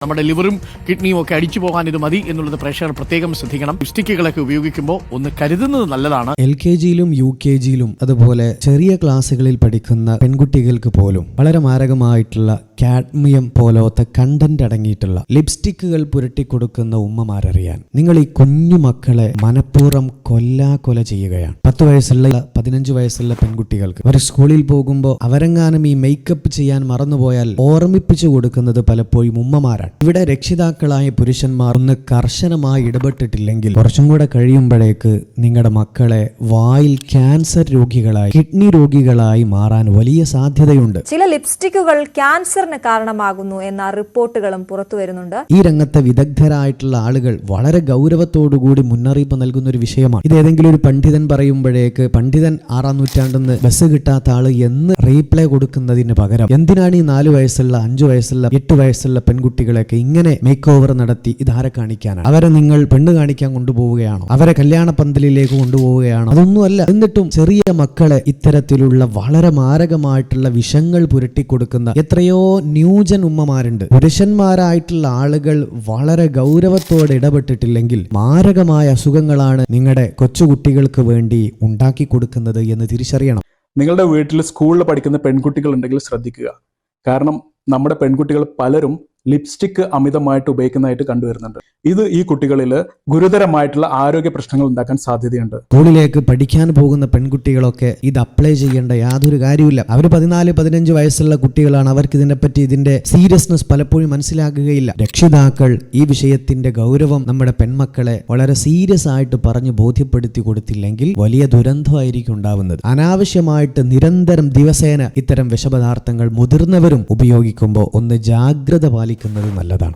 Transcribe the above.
നമ്മുടെ ലിവറും കിഡ്നിയും ഒക്കെ അടിച്ചു പോകാൻ ഇത് മതി എന്നുള്ളത് പ്രേക്ഷകർ പ്രത്യേകം ശ്രദ്ധിക്കണം. ലിപ്സ്റ്റിക്കുകളൊക്കെ ഉപയോഗിക്കുമ്പോൾ ഒന്ന് കരുതുന്നത് നല്ലതാണ്. LKG-യിലും UKG-യിലും അതുപോലെ ചെറിയ ക്ലാസ്സുകളിൽ പഠിക്കുന്ന പെൺകുട്ടികൾക്ക് പോലും വളരെ മാരകമായിട്ടുള്ള കാഡ്മിയം പോലത്തെ കണ്ടന്റ് അടങ്ങിയിട്ടുള്ള ലിപ്സ്റ്റിക്കുകൾ പുരട്ടിക്കൊടുക്കുന്ന ഉമ്മമാരറിയാൻ. നിങ്ങൾ ഈ കുഞ്ഞു മക്കളെ മനഃപൂർവ്വം കൊല ചെയ്യുകയാണ്. 10 വയസ്സുള്ള 15 വയസ്സുള്ള പെൺകുട്ടികൾക്ക് അവർ സ്കൂളിൽ പോകുമ്പോൾ അവരെങ്ങാനും ഈ മേക്കപ്പ് ചെയ്യാൻ മറന്നുപോയാൽ ഓർമ്മിപ്പിച്ചു കൊടുക്കുന്നത് പലപ്പോഴും ഉമ്മമാരാണ്. ഇവിടെ രക്ഷിതാക്കളായ പുരുഷന്മാർ ഒന്ന് കർശനമായി ഇടപെട്ടിട്ടില്ലെങ്കിൽ കുറച്ചും കൂടെ കഴിയുമ്പോഴേക്ക് നിങ്ങളുടെ മക്കളെ വായിൽ ക്യാൻസർ രോഗികളായി കിഡ്നി രോഗികളായി മാറാൻ വലിയ സാധ്യതയുണ്ട്. ചില ലിപ്സ്റ്റിക്കുകൾ ക്യാൻസറിന് കാരണമാകുന്നു എന്ന റിപ്പോർട്ടുകളും പുറത്തു വരുന്നുണ്ട്. ഈ രംഗത്തെ വിദഗ്ധരായിട്ടുള്ള ആളുകൾ വളരെ ഗൗരവത്തോടുകൂടി മുന്നറിയിപ്പ് നൽകുന്ന ഒരു വിഷയമാണ്. ഇത് ഏതെങ്കിലും ഒരു പണ്ഡിതൻ പറയുമ്പോഴേക്ക് പണ്ഡിതൻ 6-ാം നൂറ്റാണ്ടെന്ന് ബസ് കിട്ടാത്ത ആള് എന്ന് റീപ്ലൈ കൊടുക്കുന്നതിന് പകരം എന്തിനാണ് ഈ 4 വയസ്സുള്ള 5 വയസ്സുള്ള 8 വയസ്സുള്ള പെൺകുട്ടികളെയൊക്കെ ഇങ്ങനെ മേക്ക് ഓവർ നടത്തി ഇതാരെ കാണിക്കാനാണ്? അവരെ നിങ്ങൾ പെണ്ണ് കാണിക്കാൻ കൊണ്ടുപോവുകയാണോ? അവരെ കല്യാണ പന്തലിലേക്ക് കൊണ്ടുപോവുകയാണോ? അതൊന്നുമല്ല. എന്നിട്ടും ചെറിയ മക്കളെ ഇത്തരത്തിലുള്ള വളരെ മാരകമായിട്ടുള്ള വിഷങ്ങൾ പുരട്ടിക്കൊടുക്കുന്ന എത്രയോ ന്യൂജൻ ഉമ്മമാരുണ്ട്. പുരുഷന്മാരായിട്ടുള്ള ആളുകൾ വളരെ ഗൗരവത്തോടെ ഇടപെട്ടിട്ടില്ലെങ്കിൽ മാരകമായ അസുഖങ്ങളാണ് നിങ്ങളുടെ കൊച്ചുകുട്ടികൾക്ക് വേണ്ടി ഉണ്ടാക്കി കൊടുക്കുന്നത് എന്ന് തിരിച്ചറിയണം. നിങ്ങളുടെ വീട്ടിൽ സ്കൂളിൽ പഠിക്കുന്ന പെൺകുട്ടികൾ ഉണ്ടെങ്കിൽ ശ്രദ്ധിക്കുക. കാരണം നമ്മുടെ പെൺകുട്ടികൾ പലരും ലിപ്സ്റ്റിക് അമിതമായിട്ട് ഉപയോഗിക്കുന്നതായിട്ട് കണ്ടുവരുന്നുണ്ട്. ഇത് ഈ കുട്ടികളിൽ ഗുരുതരമായിട്ടുള്ള ആരോഗ്യ പ്രശ്നങ്ങൾ ഉണ്ടാക്കാൻ സാധ്യതയുണ്ട്. സ്കൂളിലേക്ക് പഠിക്കാൻ പോകുന്ന പെൺകുട്ടികളൊക്കെ ഇത് അപ്ലൈ ചെയ്യേണ്ട യാതൊരു കാര്യമില്ല. അവർ 14-15 വയസ്സുള്ള കുട്ടികളാണ്. അവർക്ക് ഇതിനെപ്പറ്റി ഇതിന്റെ സീരിയസ്നെസ് പലപ്പോഴും മനസ്സിലാക്കുകയില്ല. രക്ഷിതാക്കൾ ഈ വിഷയത്തിന്റെ ഗൗരവം നമ്മുടെ പെൺമക്കളെ വളരെ സീരിയസ് ആയിട്ട് പറഞ്ഞ് ബോധ്യപ്പെടുത്തി കൊടുത്തില്ലെങ്കിൽ വലിയ ദുരന്തമായിരിക്കും ഉണ്ടാവുന്നത്. അനാവശ്യമായിട്ട് നിരന്തരം ദിവസേന ഇത്തരം വിഷപദാർത്ഥങ്ങൾ മുതിർന്നവരും ഉപയോഗിക്കുമ്പോൾ ഒന്ന് ജാഗ്രത പാലിക്കുന്നത് നല്ലതാണ്.